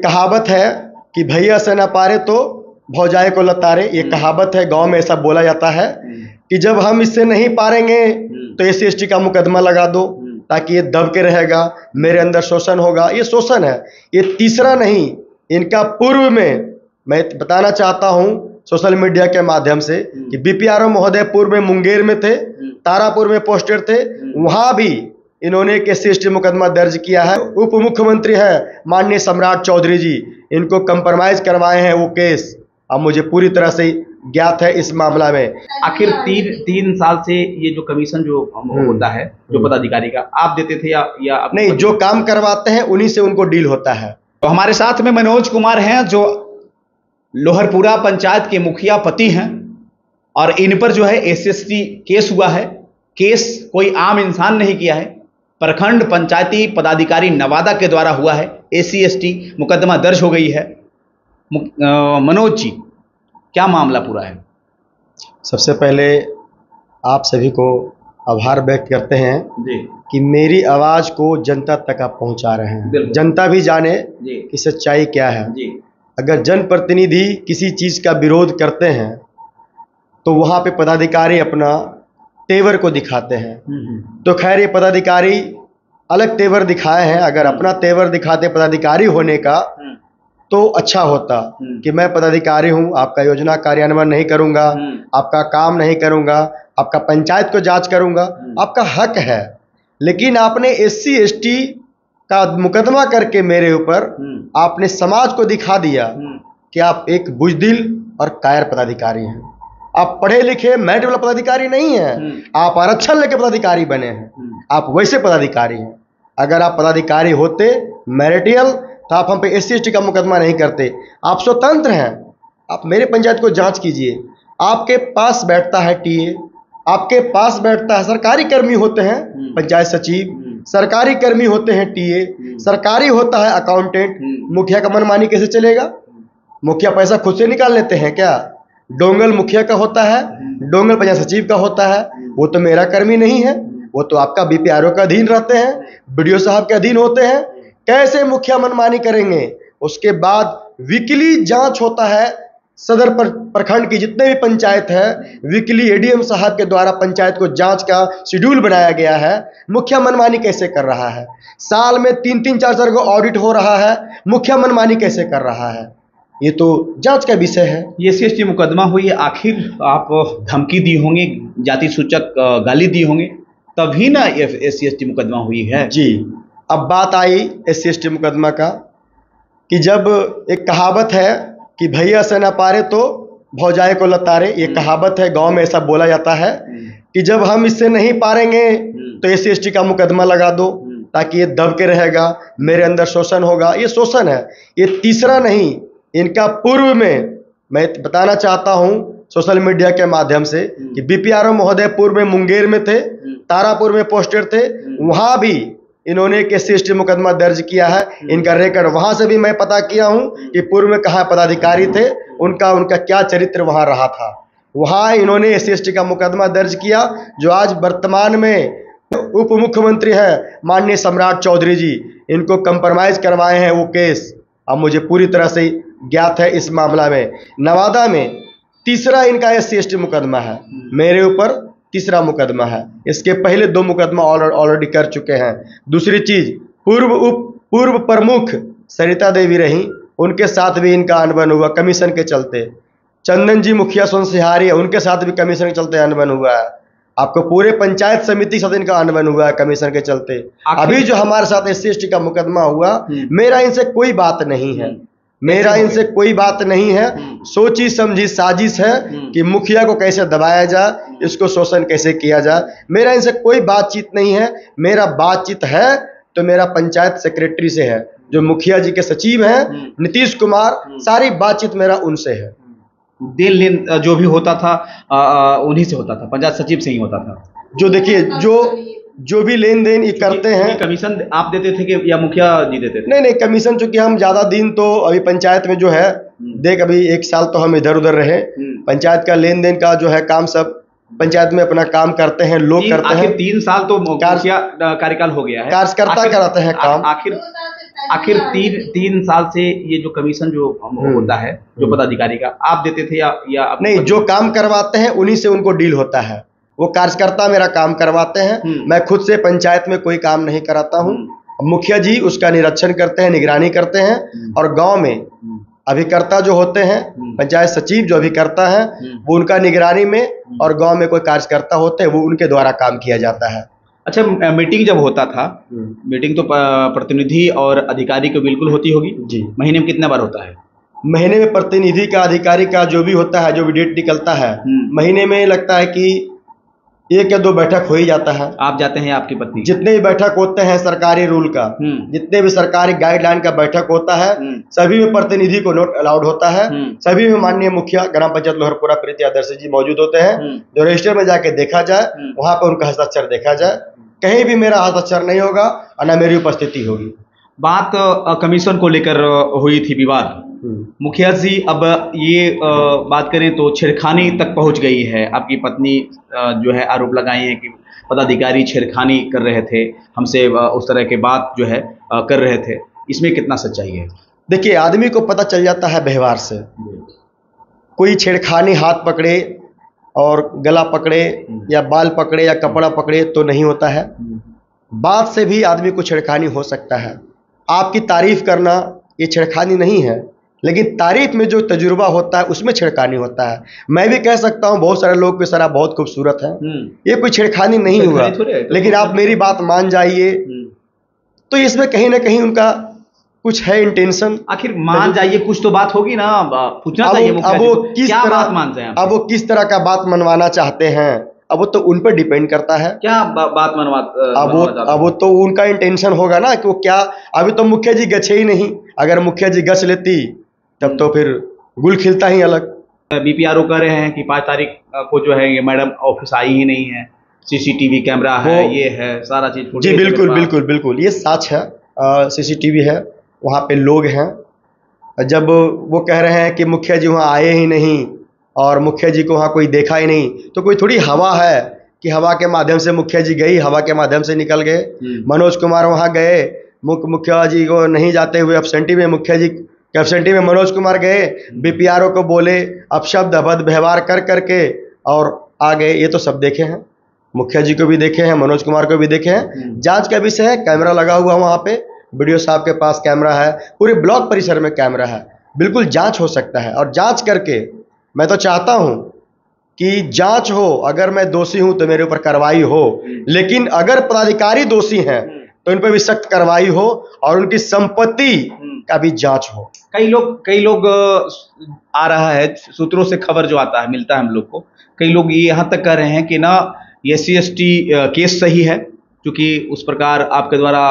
एक कहावत है कि भैया से न पारे तो भौजाई को लतारे। ये कहावत है, गांव में ऐसा बोला जाता है कि जब हम इससे नहीं पारेंगे तो SC/ST का मुकदमा लगा दो ताकि ये दब के रहेगा, मेरे अंदर शोषण होगा। ये शोषण है, ये तीसरा नहीं, इनका पूर्व में मैं बताना चाहता हूं सोशल मीडिया के माध्यम से कि BPRO महोदय पूर्व में मुंगेर में थे, तारापुर में पोस्टेड थे, वहां भी इन्होंने एक SC/ST मुकदमा दर्ज किया है। उप मुख्यमंत्री है माननीय सम्राट चौधरी जी, इनको कंप्रोमाइज करवाए हैं वो केस। अब मुझे पूरी तरह से ज्ञात है इस मामला में। आखिर तीन साल से ये जो कमीशन जो होता है जो पदाधिकारी का, आप देते थे या नहीं, जो काम करवाते हैं उन्हीं से उनको डील होता है। तो हमारे साथ में मनोज कुमार हैं जो लोहरपुरा पंचायत के मुखिया पति हैं और इन पर जो है SC/ST केस हुआ है। केस कोई आम इंसान नहीं किया है, प्रखंड पंचायती पदाधिकारी नवादा के द्वारा हुआ है। SC/ST मुकदमा दर्ज हो गई है। मनोज जी, क्या मामला पूरा है? सबसे पहले आप सभी को आभार व्यक्त करते हैं जी कि मेरी आवाज को जनता तक आप पहुंचा रहे हैं, जनता भी जाने कि सच्चाई क्या है जी। अगर जनप्रतिनिधि किसी चीज का विरोध करते हैं तो वहां पे पदाधिकारी अपना तेवर को दिखाते हैं। तो खैर ये पदाधिकारी अलग तेवर दिखाए हैं। अगर अपना तेवर दिखाते पदाधिकारी होने का तो अच्छा होता कि मैं पदाधिकारी हूं, आपका योजना कार्यान्वयन नहीं करूंगा, आपका काम नहीं करूंगा, आपका पंचायत को जांच करूंगा, आपका हक है। लेकिन आपने SC/ST का मुकदमा करके मेरे ऊपर आपने समाज को दिखा दिया कि आप एक बुजदिल और कायर पदाधिकारी हैं। आप पढ़े लिखे मेरिट वाला पदाधिकारी नहीं हैं, आप आरक्षण लेके पदाधिकारी बने हैं, आप वैसे पदाधिकारी हैं। अगर आप पदाधिकारी होते मेरिटियल तो आप हम पे SC/ST का मुकदमा नहीं करते। आप स्वतंत्र हैं, आप मेरे पंचायत को जांच कीजिए। आपके पास बैठता है TA, आपके पास बैठता है सरकारी कर्मी होते हैं पंचायत सचिव, सरकारी कर्मी होते हैं TA, सरकारी होता है अकाउंटेंट। मुखिया का मनमानी कैसे चलेगा? मुखिया पैसा खुद से निकाल लेते हैं क्या? डोंगल मुखिया का होता है, डोंगल पंचायत सचिव का होता है, वो तो मेरा कर्मी नहीं है, वो तो आपका BPRO का अधीन रहते हैं, BDO साहब के अधीन होते हैं। कैसे मुखिया मनमानी करेंगे? उसके बाद वीकली जांच होता है सदर प्रखंड की जितने भी पंचायत है, वीकली ADM साहब के द्वारा पंचायत को जांच का शेड्यूल बनाया गया है। मुखिया मनमानी कैसे कर रहा है? साल में 3-3, 4-4 को ऑडिट हो रहा है, मुखिया मनमानी कैसे कर रहा है? ये तो जांच का विषय है। ये SC/ST मुकदमा हुई है, आखिर आप धमकी दी होंगी, जाति सूचक गाली दी होंगी, तभी ना SC/ST मुकदमा हुई है। जी, अब बात आई SC/ST मुकदमा का कि जब एक कहावत है कि भैया से न पारे तो भौजाई को लतारे। ये कहावत है, गांव में ऐसा बोला जाता है कि जब हम इससे नहीं पारेंगे तो SC/ST का मुकदमा लगा दो ताकि ये दब के रहेगा, मेरे अंदर शोषण होगा। ये शोषण है, ये तीसरा नहीं, इनका पूर्व में मैं बताना चाहता हूं सोशल मीडिया के माध्यम से कि BPRO महोदय पूर्व में मुंगेर में थे, तारापुर में पोस्टेड थे, वहां भी इन्होंने एक SC/ST मुकदमा दर्ज किया है। इनका रिकॉर्ड वहां से भी मैं पता किया हूं कि पूर्व में कहाँ पदाधिकारी थे, उनका क्या चरित्र वहां रहा था। वहां इन्होंने SC/ST का मुकदमा दर्ज किया। जो आज वर्तमान में उप मुख्यमंत्री है माननीय सम्राट चौधरी जी, इनको कंप्रोमाइज करवाए हैं वो केस। अब मुझे पूरी तरह से ज्ञात है इस मामला में। नवादा में तीसरा इनका SC/ST मुकदमा है, मेरे ऊपर तीसरा मुकदमा है। इसके पहले 2 मुकदमा ऑलरेडी कर चुके हैं। दूसरी चीज, पूर्व प्रमुख सरिता देवी रही, उनके साथ भी इनका अनबन हुआ कमीशन के चलते। चंदन जी मुखिया सोनसिहारी, उनके साथ भी कमीशन के चलते अनबन हुआ है। आपको पूरे पंचायत समिति के साथ इनका अनबन हुआ है कमीशन के चलते। अभी जो हमारे साथ SC/ST का मुकदमा हुआ, मेरा इनसे कोई बात नहीं है, मेरा इनसे कोई बात नहीं है। सोची समझी साजिश है कि मुखिया को कैसे दबाया जाए, इसको शोषण कैसे किया जाए। मेरा इनसे कोई बातचीत नहीं है। मेरा बातचीत है तो मेरा पंचायत सेक्रेटरी से है, जो मुखिया जी के सचिव हैं नीतीश कुमार, सारी बातचीत मेरा उनसे है। देन लेन जो भी होता था उन्हीं से होता था, पंचायत सचिव से ही होता था। जो देखिए, जो भी लेन देन ये करते हैं। कमीशन आप देते थे कि या मुखिया जी देते थे? नहीं, कमीशन चूंकि हम ज्यादा दिन तो अभी पंचायत में जो है देख, अभी 1 साल तो हम इधर उधर रहे। पंचायत का लेन देन का जो है काम सब पंचायत में अपना काम करते हैं, लोग करते हैं। 3 साल तो मुखिया कार्यकाल हो गया है, कार्यकर्ता कराते हैं काम। आखिर तीन साल से ये जो कमीशन जो होता है जो पदाधिकारी का आप देते थे या नहीं, जो काम करवाते हैं उन्हीं से उनको डील होता है। वो कार्यकर्ता मेरा काम करवाते हैं, मैं खुद से पंचायत में कोई काम नहीं कराता हूँ। मुखिया जी उसका निरीक्षण करते हैं, निगरानी करते हैं, और गांव में अभिकर्ता जो होते हैं, पंचायत सचिव जो अभिकर्ता है, वो उनका निगरानी में, और गांव में कोई कार्यकर्ता होते हैं वो उनके द्वारा काम किया जाता है। अच्छा, मीटिंग जब होता था, मीटिंग तो प्रतिनिधि और अधिकारी को बिल्कुल होती होगी जी। महीने में कितने बार होता है? महीने में प्रतिनिधि का, अधिकारी का जो भी होता है, जो भी डेट निकलता है, महीने में लगता है कि 1 या 2 बैठक हो ही जाता है। आप जाते हैं, आपकी पत्नी? जितने भी बैठक होते हैं सरकारी रूल का, जितने भी सरकारी गाइडलाइन का बैठक होता है, सभी में प्रतिनिधि को नोट अलाउड होता है। सभी में माननीय मुखिया ग्राम पंचायत लोहरपुरा प्रीति आदर्श जी मौजूद होते हैं। जो रजिस्टर में जाके देखा जाए, वहां पर उनका हस्ताक्षर देखा जाए। कहीं भी मेरा हस्ताक्षर नहीं होगा और न मेरी उपस्थिति होगी। बात कमीशन को लेकर हुई थी, विवाद। मुखिया जी, अब ये बात करें तो छेड़खानी तक पहुंच गई है। आपकी पत्नी जो है आरोप लगाई है कि पदाधिकारी छेड़खानी कर रहे थे हमसे, उस तरह के बात जो है कर रहे थे। इसमें कितना सच्चाई है? देखिए, आदमी को पता चल जाता है व्यवहार से। कोई छेड़खानी हाथ पकड़े और गला पकड़े या बाल पकड़े या कपड़ा पकड़े तो नहीं होता है। बात से भी आदमी को छेड़खानी हो सकता है। आपकी तारीफ करना ये छेड़खानी नहीं है, लेकिन तारीफ में जो तजुर्बा होता है उसमें छेड़खानी होता है। मैं भी कह सकता हूँ बहुत सारे लोग पे सर आप बहुत खूबसूरत हैं, ये कोई छेड़खानी नहीं हुआ, लेकिन आप मेरी बात मान जाइए तो इसमें कहीं ना कहीं उनका कुछ है इंटेंशन। आखिर मान जाइए, कुछ तो बात होगी ना, पूछना चाहिए मुखिया जी को, क्या बात मान जाए? अब वो किस तरह का बात मनवाना चाहते हैं, अब वो तो उन पर डिपेंड करता है। क्या बात अब वो तो उनका इंटेंशन होगा ना कि वो क्या। अभी तो मुखिया जी गछे ही नहीं, अगर मुखिया जी गछ लेती तब तो फिर गुल खिलता ही अलग। बीपीआरओ कह रहे हैं कि 5 तारीख को जो है ये मैडम ऑफिस आई ही नहीं है, सीसीटीवी कैमरा है, ये है सारा चीज। जी बिल्कुल बिल्कुल बिल्कुल, ये सच है। सीसीटीवी है, वहाँ पे लोग हैं। जब वो कह रहे हैं कि मुखिया जी वहाँ आए ही नहीं और मुखिया जी को वहाँ कोई देखा ही नहीं, तो कोई थोड़ी हवा है कि हवा के माध्यम से मुखिया जी गई, हवा के माध्यम से निकल गए। मनोज कुमार वहाँ गए, मुखिया जी को नहीं जाते हुए एब्सेंटी में मुखिया जी एब्सेंटी में मनोज कुमार गए, बीपीआरओ को बोले अपशब्द अभद्र व्यवहार कर करके और आ गए। ये तो सब देखे हैं, मुखिया जी को भी देखे हैं, मनोज कुमार को भी देखे हैं। जांच का विषय है, कैमरा लगा हुआ वहाँ पे, वीडियो साहब के पास कैमरा है, पूरे ब्लॉक परिसर में कैमरा है, बिल्कुल जांच हो सकता है। और जांच करके मैं तो चाहता हूं कि जांच हो, अगर मैं दोषी हूं तो मेरे ऊपर कार्रवाई हो, लेकिन अगर पदाधिकारी दोषी हैं तो इन पर भी सख्त कार्रवाई हो और उनकी संपत्ति का भी जांच हो। कई लोग आ रहा है, सूत्रों से खबर जो आता है, मिलता है हम लोग को, कई लोग ये यहाँ तक कह रहे हैं कि ना ये SC/ST केस सही है, क्योंकि उस प्रकार आपके द्वारा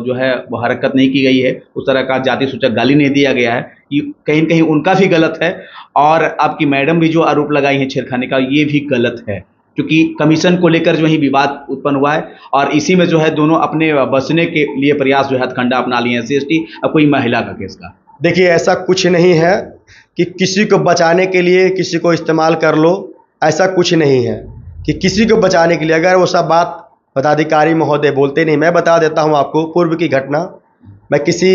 जो है वो हरकत नहीं की गई है, उस तरह का जाति सूचक गाली नहीं दिया गया है, ये कहीं न कहीं उनका भी गलत है, और आपकी मैडम भी जो आरोप लगाई है छेड़खानी का, ये भी गलत है, क्योंकि कमीशन को लेकर जो है विवाद उत्पन्न हुआ है और इसी में जो है दोनों अपने बचने के लिए प्रयास जो है हथकंडा अपना लिए हैं SC/ST। अब कोई महिला का केस का, देखिए ऐसा कुछ नहीं है कि किसी को बचाने के लिए किसी को इस्तेमाल कर लो, ऐसा कुछ नहीं है कि किसी को बचाने के लिए। अगर वो सब बात पदाधिकारी महोदय बोलते नहीं, मैं बता देता हूं आपको पूर्व की घटना। मैं किसी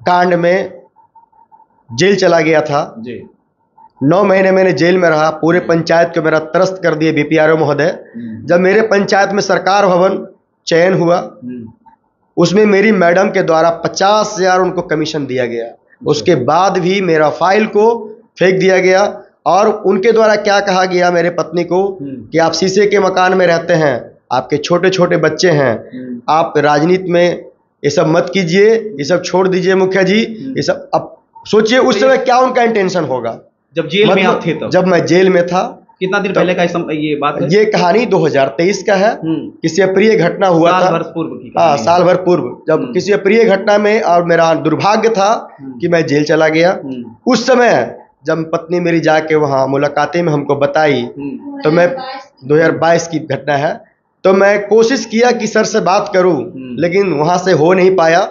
कांड में जेल चला गया था जी। 9 महीने मैंने जेल में रहा, पूरे पंचायत को मेरा त्रस्त कर दिए बीपीआरओ महोदय। जब मेरे पंचायत में सरकार भवन चयन हुआ, उसमें मेरी मैडम के द्वारा 50,000 उनको कमीशन दिया गया। उसके बाद भी मेरा फाइल को फेंक दिया गया और उनके द्वारा क्या कहा गया मेरे पत्नी को कि आप शीशे के मकान में रहते हैं, आपके छोटे छोटे बच्चे हैं, आप राजनीति में ये सब मत कीजिए, ये सब छोड़ दीजिए मुखिया जी, ये सब। अब सोचिए उस समय क्या उनका इंटेंशन होगा जब जेल में आप थे तब? जब मैं जेल में था। कितना दिन पहले का ये बात है? ये कहानी 2023 का है। किसी अप्रिय घटना हुआ था, साल भर पूर्व की। हाँ, साल भर पूर्व जब किसी अप्रिय घटना में, और मेरा दुर्भाग्य था कि मैं जेल चला गया। उस समय जब पत्नी मेरी जाके वहाँ मुलाकातें में हमको बताई, तो मैं 2022 की घटना है, तो मैं कोशिश किया कि सर से बात करूं, लेकिन वहाँ से हो नहीं पाया।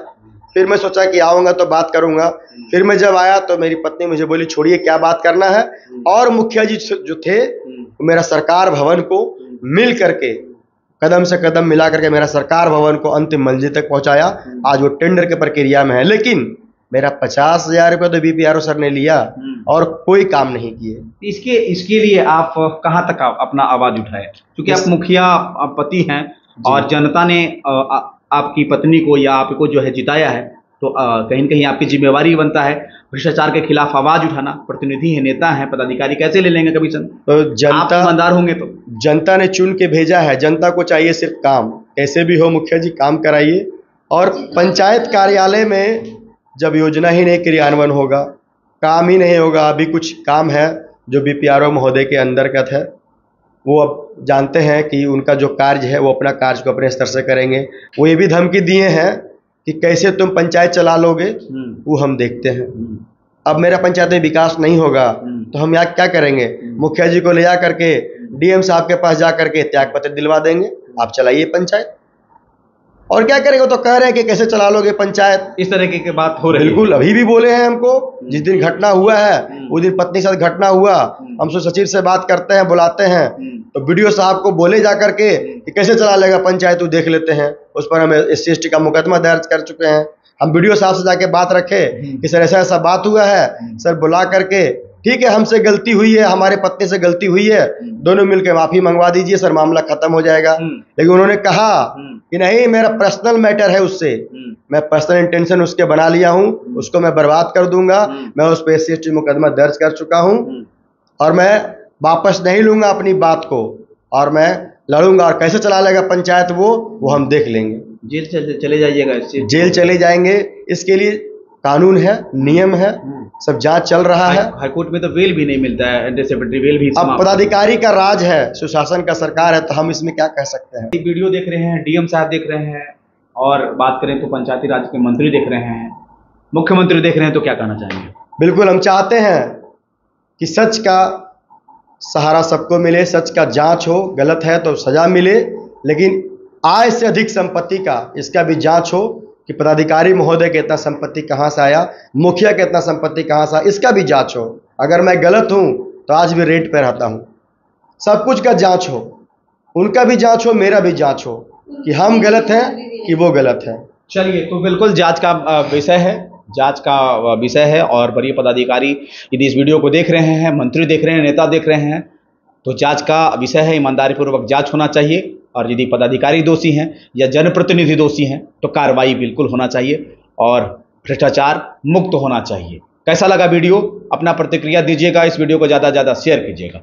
फिर मैं सोचा कि आऊँगा तो बात करूँगा। फिर मैं जब आया तो मेरी पत्नी मुझे बोली छोड़िए क्या बात करना है, और मुखिया जी जो थे मेरा सरकार भवन को मिल करके कदम से कदम मिला करके मेरा सरकार भवन को अंतिम मंजिल तक पहुंचाया। आज वो टेंडर की प्रक्रिया में है, लेकिन मेरा 50,000 रुपये तो बीपीआरओ सर ने लिया और कोई काम नहीं किए। इसके लिए आप कहाँ तक अपना आवाज उठाए, क्योंकि आप मुखिया पति हैं और जनता ने आपकी पत्नी को या आपको जो है जिताया है, तो कहीं न कहीं आपकी जिम्मेवारी बनता है भ्रष्टाचार के खिलाफ आवाज उठाना। प्रतिनिधि है, नेता है, पदाधिकारी कैसे ले लेंगे कमीशन? तो जनता, आप ईमानदार होंगे तो जनता ने चुन के भेजा है। जनता को चाहिए सिर्फ काम, कैसे भी हो मुखिया जी काम कराइए। और पंचायत कार्यालय में जब योजना ही नहीं क्रियान्वयन होगा, काम ही नहीं होगा, अभी कुछ काम है जो बीपीआरओ महोदय के अंतर्गत है, वो अब जानते हैं कि उनका जो कार्य है वो अपना कार्य को अपने स्तर से करेंगे। वो ये भी धमकी दिए हैं कि कैसे तुम पंचायत चला लोगे, वो हम देखते हैं। अब मेरा पंचायत में विकास नहीं होगा तो हम यहाँ क्या करेंगे? मुखिया जी को ले जा करके डीएम साहब के पास जा करके त्याग पत्र दिलवा देंगे, आप चलाइए पंचायत। और क्या करेंगे? तो कह रहे हैं कि कैसे चला लोगे पंचायत, इस तरह की बात हो रही है। बिल्कुल, अभी भी बोले हैं हमको। जिस दिन घटना हुआ है उस दिन पत्नी के साथ घटना हुआ, हम सचिव से बात करते हैं, बुलाते हैं, तो वीडियो साहब को बोले जा करके कि कैसे चला लेगा पंचायत, वो देख लेते हैं। उस पर हम SC/ST का मुकदमा दर्ज कर चुके हैं। हम वीडियो साहब से जाके बात रखे कि सर ऐसा ऐसा बात हुआ है, सर बुला करके ठीक है हमसे गलती हुई है, हमारे पत्नी से गलती हुई है, दोनों मिलकर माफी मंगवा दीजिए सर, मामला खत्म हो जाएगा। लेकिन उन्होंने कहा कि नहीं, मेरा पर्सनल मैटर है, उससे मैं पर्सनल इंटेंशन उसके बना लिया हूं, उसको मैं बर्बाद कर दूंगा। मैं उस पर SC/ST मुकदमा दर्ज कर चुका हूं और मैं वापस नहीं लूंगा अपनी बात को, और मैं लड़ूंगा। और कैसे चला लेगा पंचायत वो हम देख लेंगे। जेल चले जाइएगा, जेल चले जाएंगे। इसके लिए कानून है, नियम है, सब जांच चल रहा है। हाईकोर्ट में तो बेल भी नहीं मिलता है, एंटीसिपेटरी बेल भी। अब पदाधिकारी का राज है, सुशासन का सरकार है, तो हम इसमें क्या कह सकते हैं? वीडियो देख रहे हैं, डीएम साहब देख रहे हैं, और बात करें तो पंचायती राज के मंत्री देख रहे हैं, मुख्यमंत्री देख रहे हैं, तो क्या कहना चाहेंगे? बिल्कुल, हम चाहते हैं कि सच का सहारा सबको मिले, सच का जांच हो, गलत है तो सजा मिले, लेकिन आय से अधिक संपत्ति का इसका भी जांच हो कि पदाधिकारी महोदय के इतना संपत्ति कहाँ से आया, मुखिया के इतना संपत्ति कहाँ से आया, इसका भी जांच हो। अगर मैं गलत हूँ तो आज भी रेंट पे रहता हूँ, सब कुछ का जांच हो, उनका भी जांच हो, मेरा भी जांच हो कि हम गलत हैं कि वो गलत है। चलिए, तो बिल्कुल जांच का विषय है, जांच का विषय है। और बड़े पदाधिकारी यदि इस वीडियो को देख रहे हैं, मंत्री देख रहे हैं, नेता देख रहे हैं, तो जांच का विषय है, ईमानदारी पूर्वक जांच होना चाहिए। और यदि पदाधिकारी दोषी हैं या जनप्रतिनिधि दोषी हैं तो कार्रवाई बिल्कुल होना चाहिए और भ्रष्टाचार मुक्त होना चाहिए। कैसा लगा वीडियो? अपना प्रतिक्रिया दीजिएगा, इस वीडियो को ज़्यादा से ज़्यादा शेयर कीजिएगा।